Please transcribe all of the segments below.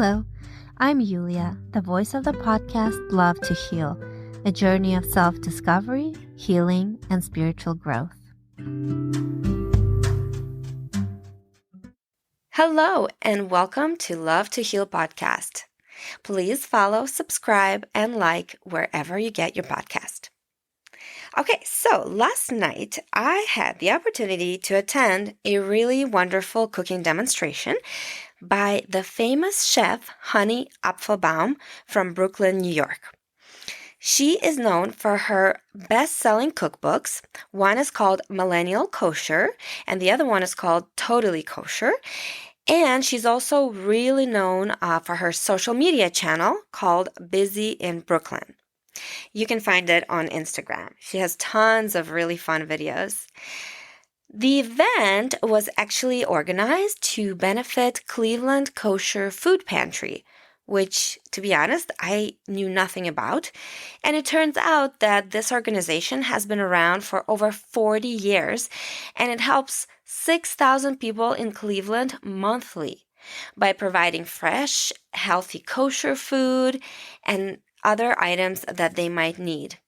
Hello, I'm Yulia, the voice of the podcast Love to Heal, a journey of self-discovery, healing, and spiritual growth. Hello, and welcome to Love to Heal podcast. Please follow, subscribe, and like wherever you get your podcast. Okay, so last night I had the opportunity to attend a really wonderful cooking demonstration by the famous chef Chanie Apfelbaum from Brooklyn, New York. She is known for her best-selling cookbooks. One is called Millennial Kosher, and the other one is called Totally Kosher. And she's also really known for her social media channel called Busy in Brooklyn. You can find it on Instagram. She has tons of really fun videos. The event was actually organized to benefit Cleveland Kosher Food Pantry, which, to be honest, I knew nothing about. And it turns out that this organization has been around for over 40 years, and it helps 6,000 people in Cleveland monthly by providing fresh, healthy kosher food and other items that they might need.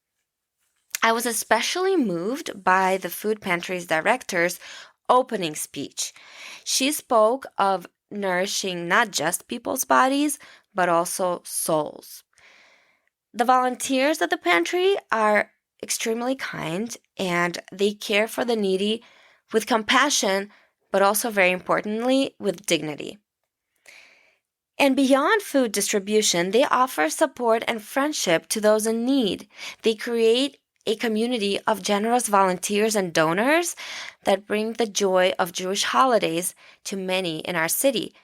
I was especially moved by the food pantry's director's opening speech. She spoke of nourishing not just people's bodies, but also souls. The volunteers at the pantry are extremely kind, and they care for the needy with compassion, but also very importantly, with dignity. And beyond food distribution, they offer support and friendship to those in need. They create a community of generous volunteers and donors that bring the joy of Jewish holidays to many in our city.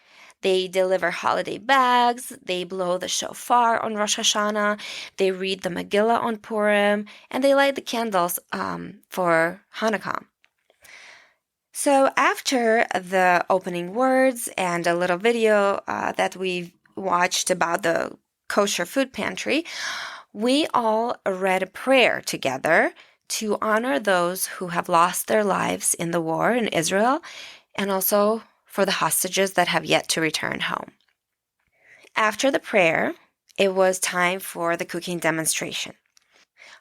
They deliver holiday bags, they blow the shofar on Rosh Hashanah, they read the Megillah on Purim, and they light the candles for Hanukkah. So after the opening words and a little video that we watched about the kosher food pantry, we all read a prayer together to honor those who have lost their lives in the war in Israel and also for the hostages that have yet to return home. After the prayer, it was time for the cooking demonstration.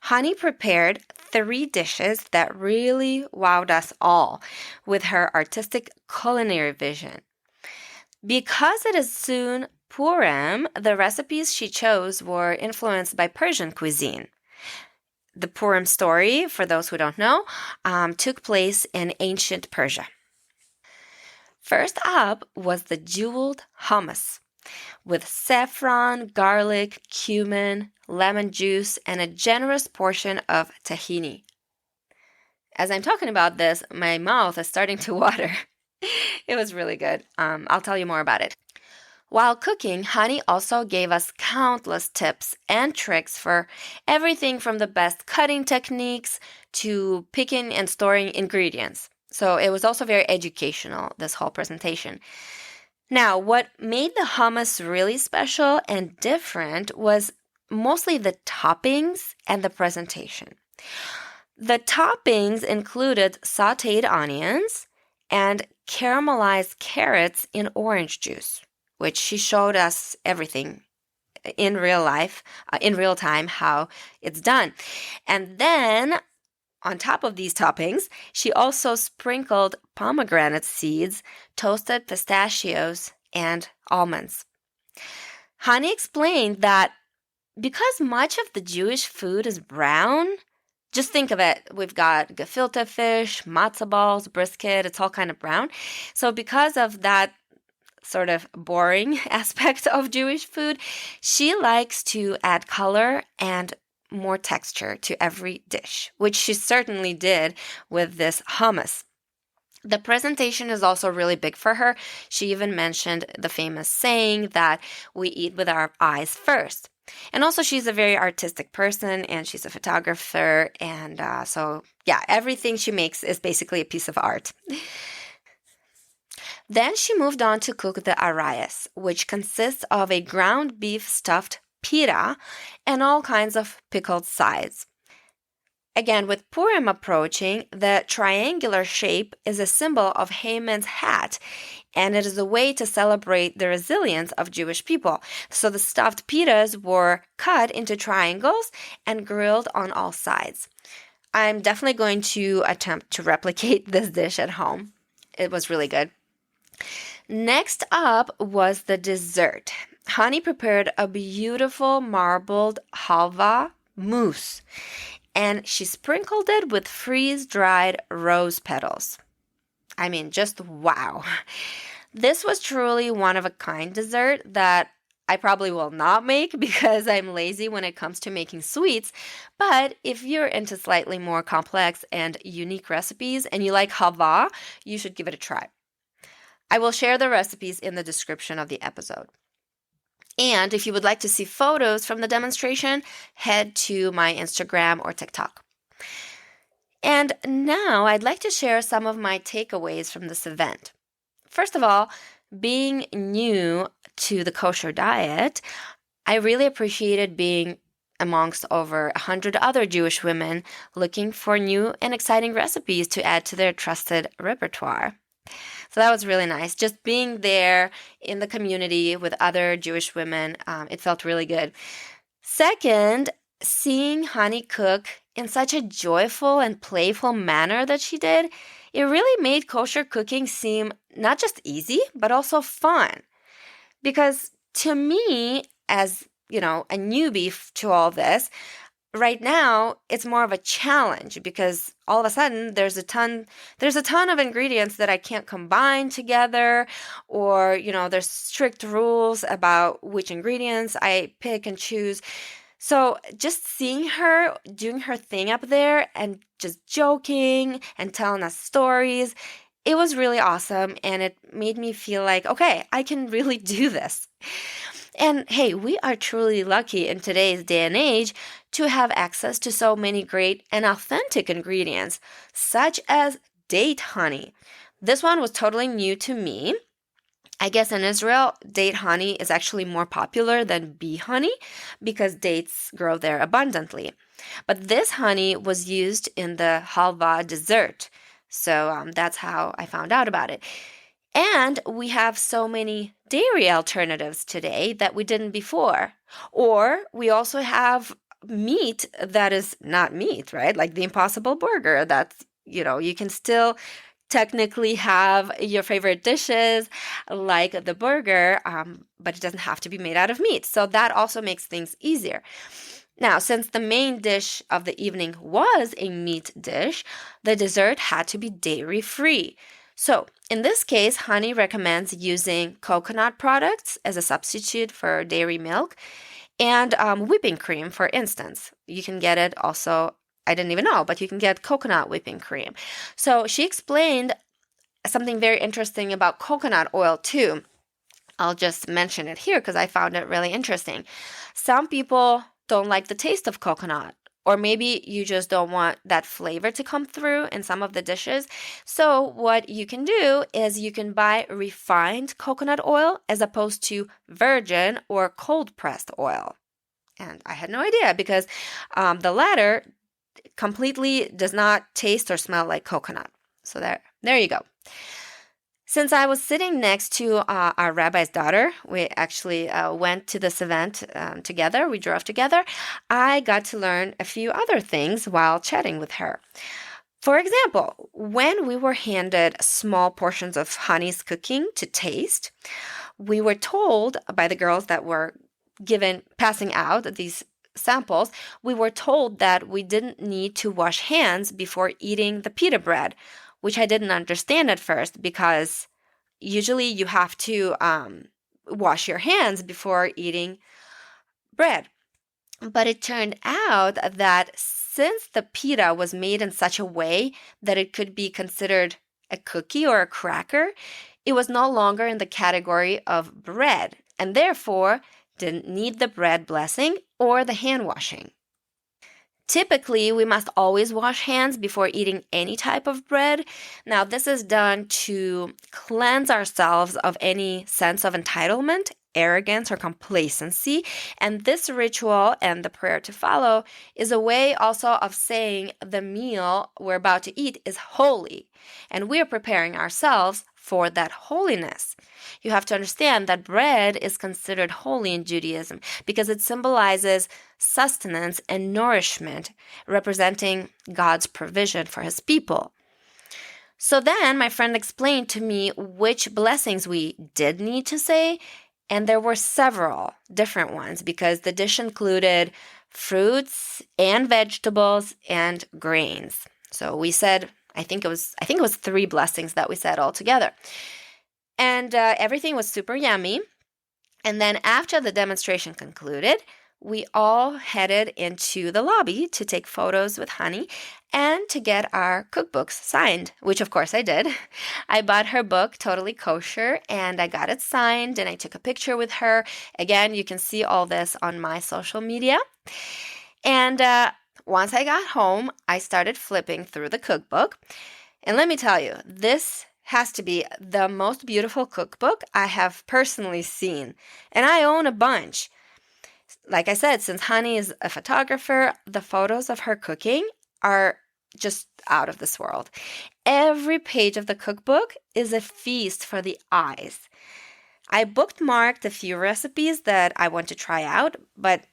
Chanie prepared 3 dishes that really wowed us all with her artistic culinary vision. Because it is soon Purim, the recipes she chose were influenced by Persian cuisine. The Purim story, for those who don't know, took place in ancient Persia. First up was the jeweled hummus with saffron, garlic, cumin, lemon juice, and a generous portion of tahini. As I'm talking about this, my mouth is starting to water. It was really good. I'll tell you more about it. While cooking, Chanie also gave us countless tips and tricks for everything from the best cutting techniques to picking and storing ingredients. So it was also very educational, this whole presentation. Now, what made the hummus really special and different was mostly the toppings and the presentation. The toppings included sauteed onions and caramelized carrots in orange juice, which she showed us everything in real life, in real time, how it's done. And then on top of these toppings, she also sprinkled pomegranate seeds, toasted pistachios, and almonds. Chanie explained that because much of the Jewish food is brown, just think of it. We've got gefilte fish, matzah balls, brisket. It's all kind of brown. So because of that sort of boring aspect of Jewish food, she likes to add color and more texture to every dish, which she certainly did with this hummus. The presentation is also really big for her. She even mentioned the famous saying that we eat with our eyes first. And also she's a very artistic person and she's a photographer. And so everything she makes is basically a piece of art. Then she moved on to cook the arayas, which consists of a ground beef stuffed pita and all kinds of pickled sides. Again, with Purim approaching, the triangular shape is a symbol of Haman's hat, and it is a way to celebrate the resilience of Jewish people. So the stuffed pitas were cut into triangles and grilled on all sides. I'm definitely going to attempt to replicate this dish at home. It was really good. Next up was the dessert. Hani prepared a beautiful marbled halva mousse, and she sprinkled it with freeze-dried rose petals. I mean, just wow. This was truly one-of-a-kind dessert that I probably will not make because I'm lazy when it comes to making sweets. But if you're into slightly more complex and unique recipes and you like halva, you should give it a try. I will share the recipes in the description of the episode. And if you would like to see photos from the demonstration, head to my Instagram or TikTok. And now I'd like to share some of my takeaways from this event. First of all, being new to the kosher diet, I really appreciated being amongst over 100 other Jewish women looking for new and exciting recipes to add to their trusted repertoire. So that was really nice. Just being there in the community with other Jewish women, it felt really good. Second, seeing Hani cook in such a joyful and playful manner that she did, it really made kosher cooking seem not just easy, but also fun. Because to me, as a newbie to all this, right now it's more of a challenge because all of a sudden there's a ton of ingredients that I can't combine together, or there's strict rules about which ingredients I pick and choose. So just seeing her doing her thing up there and just joking and telling us stories, it was really awesome, and it made me feel like, okay, I can really do this. And hey, we are truly lucky in today's day and age to have access to so many great and authentic ingredients, such as date honey. This one was totally new to me. I guess in Israel, date honey is actually more popular than bee honey because dates grow there abundantly. But this honey was used in the halva dessert. So that's how I found out about it. And we have so many dairy alternatives today that we didn't before. Or we also have meat that is not meat, right? Like the Impossible Burger. That's, you can still technically have your favorite dishes like the burger, but it doesn't have to be made out of meat. So that also makes things easier. Now, since the main dish of the evening was a meat dish, the dessert had to be dairy-free. So, in this case, Hani recommends using coconut products as a substitute for dairy milk and whipping cream, for instance. You can get it also, I didn't even know, but you can get coconut whipping cream. So she explained something very interesting about coconut oil too. I'll just mention it here because I found it really interesting. Some people don't like the taste of coconut, or maybe you just don't want that flavor to come through in some of the dishes. So what you can do is you can buy refined coconut oil as opposed to virgin or cold-pressed oil. And I had no idea because the latter completely does not taste or smell like coconut. So there you go. Since I was sitting next to our rabbi's daughter, we actually went to this event together. We drove together. I got to learn a few other things while chatting with her. For example, when we were handed small portions of Hani's cooking to taste, we were told by the girls that were passing out these samples, we were told that we didn't need to wash hands before eating the pita bread, which I didn't understand at first because usually you have to wash your hands before eating bread. But it turned out that since the pita was made in such a way that it could be considered a cookie or a cracker, it was no longer in the category of bread and therefore didn't need the bread blessing or the hand washing. Typically, we must always wash hands before eating any type of bread. Now, this is done to cleanse ourselves of any sense of entitlement arrogance or complacency. And this ritual and the prayer to follow is a way also of saying the meal we're about to eat is holy, and we are preparing ourselves for that holiness. You have to understand that bread is considered holy in Judaism because it symbolizes sustenance and nourishment, representing God's provision for his people. So then my friend explained to me which blessings we did need to say, and there were several different ones because the dish included fruits and vegetables and grains. So we said, I think it was 3 blessings that we said all together. And everything was super yummy. And then after the demonstration concluded, we all headed into the lobby to take photos with Honey and to get our cookbooks signed, which of course I did. I bought her book, Totally Kosher, and I got it signed and I took a picture with her. Again, you can see all this on my social media. And once I got home, I started flipping through the cookbook. And let me tell you, this has to be the most beautiful cookbook I have personally seen. And I own a bunch. Like I said, since Honey is a photographer, the photos of her cooking are just out of this world. Every page of the cookbook is a feast for the eyes. I bookmarked a few recipes that I want to try out, but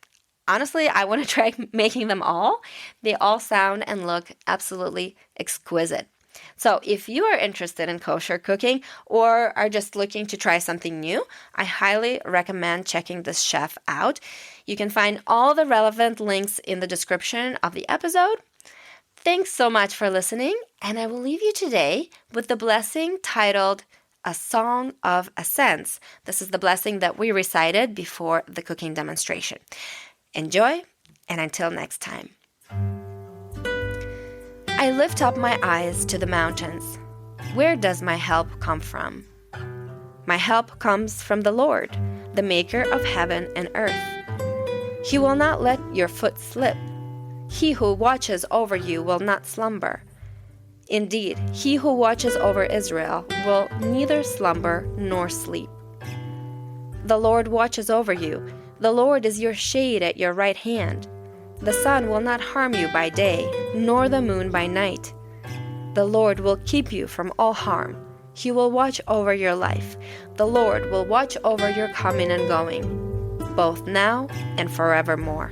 honestly, I want to try making them all. They all sound and look absolutely exquisite. So if you are interested in kosher cooking or are just looking to try something new, I highly recommend checking this chef out. You can find all the relevant links in the description of the episode. Thanks so much for listening, and I will leave you today with the blessing titled A Song of Ascents. This is the blessing that we recited before the cooking demonstration. Enjoy, and until next time. I lift up my eyes to the mountains. Where does my help come from? My help comes from the Lord, the maker of heaven and earth. He will not let your foot slip. He who watches over you will not slumber. Indeed, he who watches over Israel will neither slumber nor sleep. The Lord watches over you. The Lord is your shade at your right hand. The sun will not harm you by day, nor the moon by night. The Lord will keep you from all harm. He will watch over your life. The Lord will watch over your coming and going, both now and forevermore.